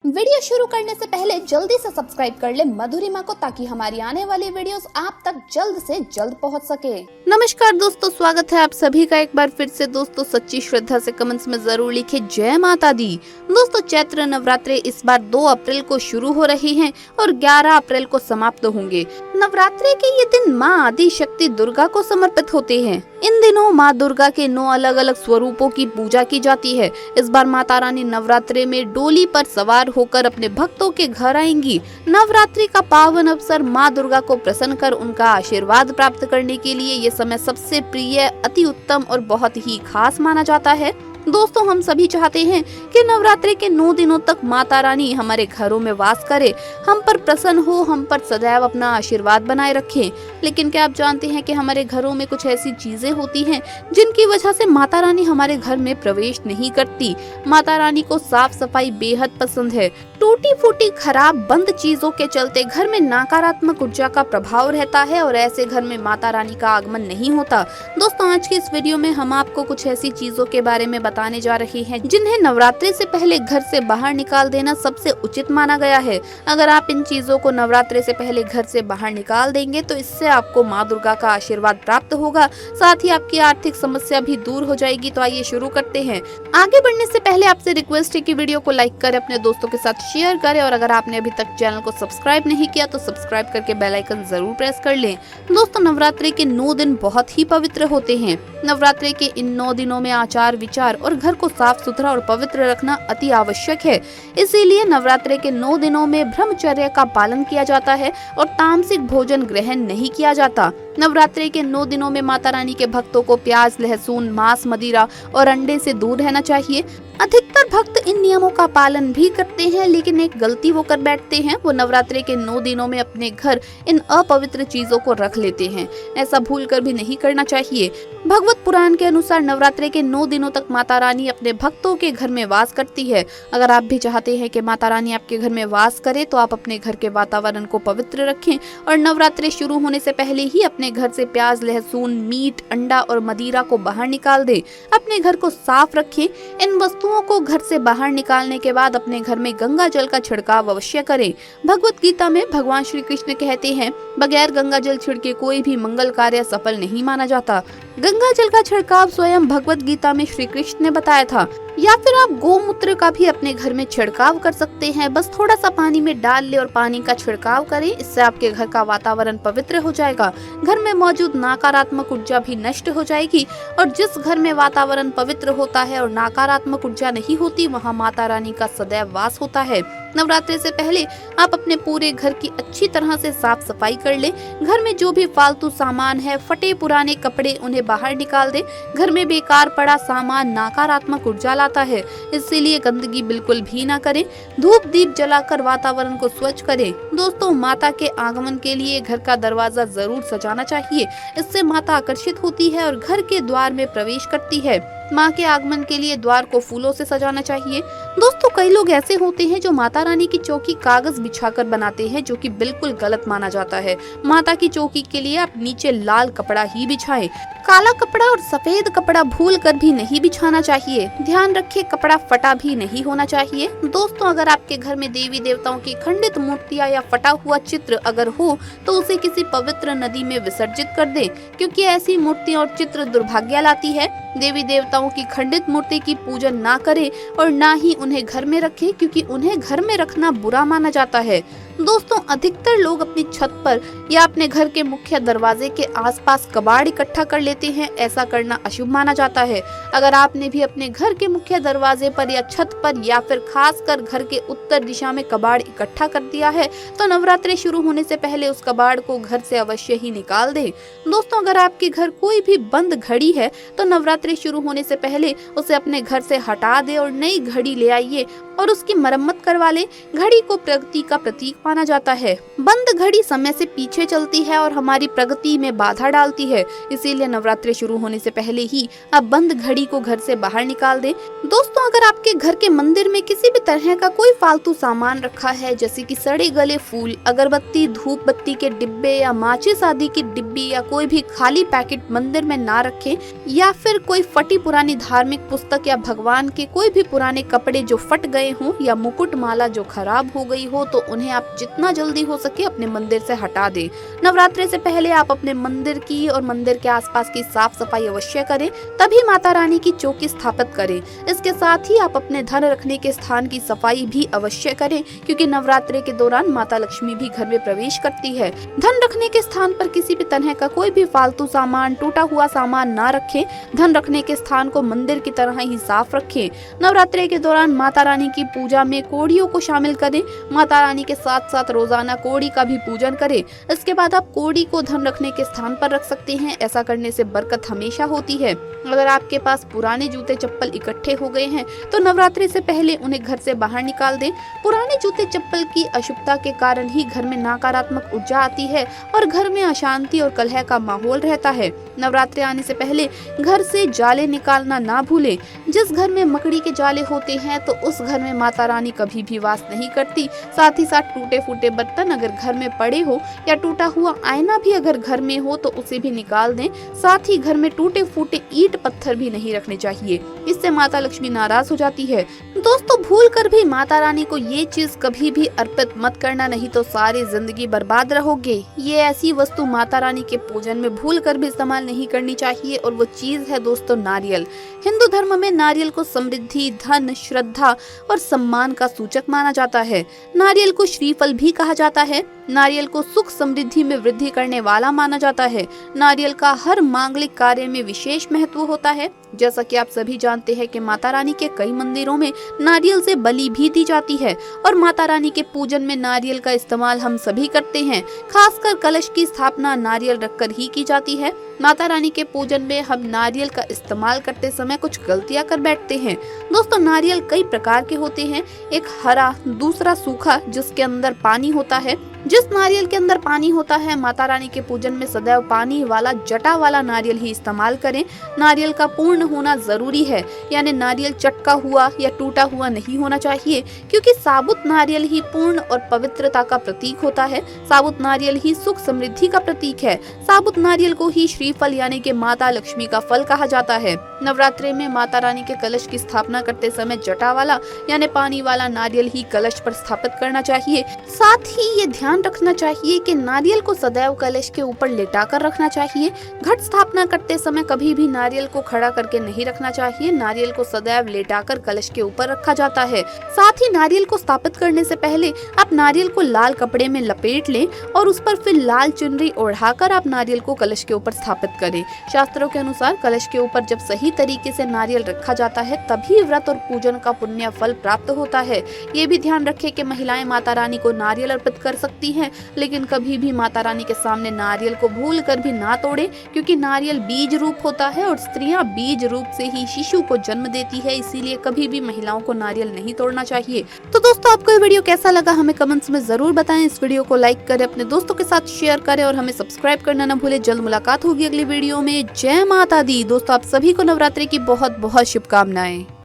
Video शुरू करने से पहले जल्दी से सब्सक्राइब कर ले मधुरिमा को, ताकि हमारी आने वाली वीडियोस आप तक जल्द से जल्द पहुंच सके। नमस्कार दोस्तों, स्वागत है आप सभी का एक बार फिर से। दोस्तों सच्ची श्रद्धा से कमेंट्स में जरूर लिखे जय माता दी। दोस्तों चैत्र नवरात्रे इस बार 2 अप्रैल को शुरू हो रही हैं और 11 अप्रैल को समाप्त होंगे। नवरात्रे के ये दिन माँ आदि शक्ति दुर्गा को समर्पित होते हैं। इन दिनों माँ दुर्गा के 9 अलग अलग स्वरूपों की पूजा की जाती है। इस बार माता रानी नवरात्रे में डोली पर सवार होकर अपने भक्तों के घर आएंगी। नवरात्रि का पावन अवसर माँ दुर्गा को प्रसन्न कर उनका आशीर्वाद प्राप्त करने के लिए ये समय सबसे प्रिय, अति उत्तम और बहुत ही खास माना जाता है। दोस्तों हम सभी चाहते हैं कि नवरात्रि के 9 दिनों तक माता रानी हमारे घरों में वास करे, हम पर प्रसन्न हो, हम पर सदैव अपना आशीर्वाद बनाए रखें। लेकिन क्या आप जानते हैं कि हमारे घरों में कुछ ऐसी चीजें होती हैं जिनकी वजह से माता रानी हमारे घर में प्रवेश नहीं करती। माता रानी को साफ सफाई बेहद पसंद है। टूटी फूटी खराब बंद चीजों के चलते घर में नकारात्मक ऊर्जा का प्रभाव रहता है और ऐसे घर में माता रानी का आगमन नहीं होता। दोस्तों आज की इस वीडियो में हम आपको कुछ ऐसी चीजों के बारे में बताने जा रहे हैं जिन्हें नवरात्रि से पहले घर से बाहर निकाल देना सबसे उचित माना गया है। अगर आप इन चीजों को नवरात्रि से पहले घर से बाहर निकाल देंगे तो इससे आपको माँ दुर्गा का आशीर्वाद प्राप्त होगा, साथ ही आपकी आर्थिक समस्या भी दूर हो जाएगी। तो आइए शुरू करते हैं। आगे बढ़ने से पहले आपसे रिक्वेस्ट है कि वीडियो को लाइक करें, अपने दोस्तों के साथ शेयर करें और अगर आपने अभी तक चैनल को सब्सक्राइब नहीं किया तो सब्सक्राइब करके बेल आइकन जरूर प्रेस कर लें। दोस्तों नवरात्रि के 9 दिन बहुत ही पवित्र होते हैं। नवरात्रि के इन 9 दिनों में आचार विचार और घर को साफ सुथरा और पवित्र रखना अति आवश्यक है। इसीलिए नवरात्रि के 9 दिनों में ब्रह्मचर्य का पालन किया जाता है और तामसिक भोजन ग्रहण नहीं किया जाता। नवरात्रि के 9 दिनों में माता रानी के भक्तों को प्याज, लहसुन, मांस, मदिरा और अंडे से दूर रहना चाहिए। अधिकतर भक्त इन नियमों का पालन भी करते हैं, लेकिन एक गलती वो कर बैठते हैं, वो नवरात्रि के 9 दिनों में अपने घर इन अपवित्र चीजों को रख लेते हैं। ऐसा भूल कर भी नहीं करना चाहिए। भगवत पुराण के अनुसार नवरात्रि के 9 दिनों तक माता रानी अपने भक्तों के घर में वास करती है। अगर आप भी चाहते हैं कि माता रानी आपके घर में वास करे तो आप अपने घर के वातावरण को पवित्र रखें और नवरात्रि शुरू होने से पहले ही अपने घर से प्याज, लहसुन, मीट, अंडा और मदिरा को बाहर निकाल दें। अपने घर को साफ रखें। इन वस्तुओं को घर से बाहर निकालने के बाद अपने घर में गंगा जल का छिड़काव अवश्य करें। भगवत गीता में भगवान श्री कृष्ण कहते हैं, बगैर गंगा जल छिड़के कोई भी मंगल कार्य सफल नहीं माना जाता। गंगा जल का छिड़काव स्वयं भगवत गीता में श्री कृष्ण ने बताया था। या फिर आप गोमूत्र का भी अपने घर में छिड़काव कर सकते हैं। बस थोड़ा सा पानी में डाल ले और पानी का छिड़काव करें। इससे आपके घर का वातावरण पवित्र हो जाएगा। घर में मौजूद नकारात्मक ऊर्जा भी नष्ट हो जाएगी और जिस घर में वातावरण पवित्र होता है और नकारात्मक ऊर्जा नहीं होती, वहाँ माता रानी का सदैव वास होता है। नवरात्रि से पहले आप अपने पूरे घर की अच्छी तरह से साफ सफाई कर ले। घर में जो भी फालतू सामान है, फटे पुराने कपड़े, उन्हें बाहर निकाल दे। घर में बेकार पड़ा सामान नकारात्मक ऊर्जा लाता है, इसीलिए गंदगी बिल्कुल भी ना करें। धूप दीप जलाकर वातावरण को स्वच्छ करें। दोस्तों माता के आगमन के लिए घर का दरवाजा जरूर सजाना चाहिए। इससे माता आकर्षित होती है और घर के द्वार में प्रवेश करती है। माँ के आगमन के लिए द्वार को फूलों से सजाना चाहिए। दोस्तों कई लोग ऐसे होते हैं जो माता रानी की चौकी कागज बिछाकर बनाते हैं, जो कि बिल्कुल गलत माना जाता है। माता की चौकी के लिए आप नीचे लाल कपड़ा ही बिछाएं। काला कपड़ा और सफेद कपड़ा भूल कर भी नहीं बिछाना चाहिए। ध्यान रखें कपड़ा फटा भी नहीं होना चाहिए। दोस्तों अगर आपके घर में देवी देवताओं की खंडित मूर्तियां या फटा हुआ चित्र अगर हो तो उसे किसी पवित्र नदी में विसर्जित कर दें, क्योंकि ऐसी मूर्तियां और चित्र दुर्भाग्य लाती है। देवी देवताओं की खंडित मूर्ति की पूजन ना करें और ना ही उन्हें घर में रखें, क्योंकि उन्हें घर में रखना बुरा माना जाता है। दोस्तों अधिकतर लोग अपनी छत पर या अपने घर के मुख्य दरवाजे के आसपास कबाड़ इकट्ठा कर लेते हैं। ऐसा करना अशुभ माना जाता है। अगर आपने भी अपने घर के मुख्य दरवाजे पर या छत पर या फिर खासकर घर के उत्तर दिशा में कबाड़ इकट्ठा कर दिया है तो नवरात्रि शुरू होने से पहले उस कबाड़ को घर से अवश्य ही निकाल दें। दोस्तों अगर आपके घर कोई भी बंद घड़ी है तो नवरात्रि शुरू होने से पहले उसे अपने घर से हटा दे और नई घड़ी ले आइए और उसकी मरम्मत करवा ले। घड़ी को प्रगति का प्रतीक माना जाता है। बंद घड़ी समय से पीछे चलती है और हमारी प्रगति में बाधा डालती है। इसीलिए नवरात्रि शुरू होने से पहले ही आप बंद घड़ी को घर से बाहर निकाल दें। दोस्तों अगर आपके घर के मंदिर में किसी भी तरह का कोई फालतू सामान रखा है, जैसे कि सड़े गले फूल, अगरबत्ती, धूप बत्ती के डिब्बे या माचिस आदि की डिब्बी या कोई भी खाली पैकेट मंदिर में ना रखें, या फिर कोई फटी पुरानी धार्मिक पुस्तक या भगवान के कोई भी पुराने कपड़े जो फट गए हों या मुकुट माला जो खराब हो गई हो तो उन्हें आप जितना जल्दी हो सके अपने मंदिर से हटा दें। नवरात्रि से पहले आप अपने मंदिर की और मंदिर के आसपास की साफ सफाई अवश्य करें, तभी माता रानी की चौकी स्थापित करें। इसके साथ ही आप अपने धन रखने के स्थान की सफाई भी अवश्य करें, क्योंकि नवरात्रि के दौरान माता लक्ष्मी भी घर में प्रवेश करती है। धन रखने के स्थान पर किसी भी तरह का कोई भी फालतू सामान, टूटा हुआ सामान ना रखें। धन रखने के स्थान को मंदिर की तरह ही साफ रखें। नवरात्रि के दौरान माता रानी की पूजा में कोड़ियों को शामिल करें। माता रानी के साथ साथ रोजाना कोड़ी का भी पूजन करें। इसके बाद आप कोड़ी को धन रखने के स्थान पर रख सकते हैं। ऐसा करने से बरकत हमेशा होती है। अगर आपके पास पुराने जूते चप्पल इकट्ठे हो गए हैं तो नवरात्रि से पहले उन्हें घर से बाहर निकाल दें। पुराने जूते चप्पल की अशुभता के कारण ही घर में नकारात्मक ऊर्जा आती है और घर में अशांति और कलह का माहौल रहता है। नवरात्रि आने से पहले घर से जाले निकालना ना भूलें। जिस घर में मकड़ी के जाले होते हैं तो उस घर में माता रानी कभी भी वास नहीं करती। साथ ही साथ टूटे फूटे बर्तन अगर घर में पड़े हो या टूटा हुआ आईना भी अगर घर में हो तो उसे भी निकाल दें। साथ ही घर में टूटे फूटे ईंट पत्थर भी नहीं रखने चाहिए, इससे माता लक्ष्मी नाराज हो जाती है। दोस्तों, भूल कर भी माता रानी को ये चीज कभी भी अर्पित मत करना, नहीं तो सारी जिंदगी बर्बाद रहोगे। ये ऐसी वस्तु माता रानी के पूजन में भूल कर भी इस्तेमाल नहीं करनी चाहिए और वो चीज है दोस्तों नारियल। हिंदू धर्म में नारियल को समृद्धि, धन, श्रद्धा और सम्मान का सूचक माना जाता है। नारियल को श्रीफल भी कहा जाता है। नारियल को सुख समृद्धि में वृद्धि करने वाला माना जाता है। नारियल का हर मांगलिक कार्य में विशेष महत्व होता है। जैसा कि आप सभी जानते हैं कि माता रानी के कई मंदिरों में नारियल से बलि भी दी जाती है और माता रानी के पूजन में नारियल का इस्तेमाल हम सभी करते हैं। खासकर कलश की स्थापना नारियल रखकर ही की जाती है। माता रानी के पूजन में हम नारियल का इस्तेमाल करते समय कुछ गलतियां कर बैठते हैं। दोस्तों, नारियल कई प्रकार के होते हैं। एक हरा, दूसरा सूखा जिसके अंदर पानी होता है। जिस नारियल के अंदर पानी होता है, माता रानी के पूजन में सदैव पानी वाला जटा वाला नारियल ही इस्तेमाल करें। नारियल का पूर्ण होना जरूरी है, यानी नारियल चटका हुआ या टूटा हुआ नहीं होना चाहिए, क्योंकि साबुत नारियल ही पूर्ण और पवित्रता का प्रतीक होता है। साबुत नारियल ही सुख समृद्धि का प्रतीक है। साबुत नारियल को ही श्रीफल यानी कि माता लक्ष्मी का फल कहा जाता है। नवरात्रि में माता रानी के कलश की स्थापना करते समय जटा वाला यानी पानी वाला नारियल ही कलश पर स्थापित करना चाहिए। साथ ही ये ध्यान रखना चाहिए कि नारियल को सदैव कलश के ऊपर लेटाकर रखना चाहिए। घट स्थापना करते समय कभी भी नारियल को खड़ा करके नहीं रखना चाहिए। नारियल को सदैव लेटाकर कलश के ऊपर रखा जाता है। साथ ही नारियल को स्थापित करने से पहले आप नारियल को लाल कपड़े में लपेट लें और उस पर फिर लाल चुनरी ओढ़ाकर आप नारियल को कलश के ऊपर स्थापित करें। शास्त्रों के अनुसार कलश के ऊपर जब सही तरीके से नारियल रखा जाता है तभी व्रत और पूजन का पुण्य फल प्राप्त होता है। ये भी ध्यान रखें कि महिलाएं माता रानी को नारियल अर्पित कर सकती हैं, लेकिन कभी भी माता रानी के सामने नारियल को भूल कर भी ना तोड़े, क्योंकि नारियल बीज रूप होता है और स्त्रियां बीज रूप से ही शिशु को जन्म देती है। इसीलिए कभी भी महिलाओं को नारियल नहीं तोड़ना चाहिए। तो दोस्तों, आपको ये वीडियो कैसा लगा हमें कमेंट्स में जरूर बताएं। इस वीडियो को लाइक करें, अपने दोस्तों के साथ शेयर करें और हमें सब्सक्राइब करना न भूलें। जल्द मुलाकात होगी अगली वीडियो में। जय माता दी। दोस्तों, आप सभी को नवरात्रि की बहुत बहुत शुभकामनाएं।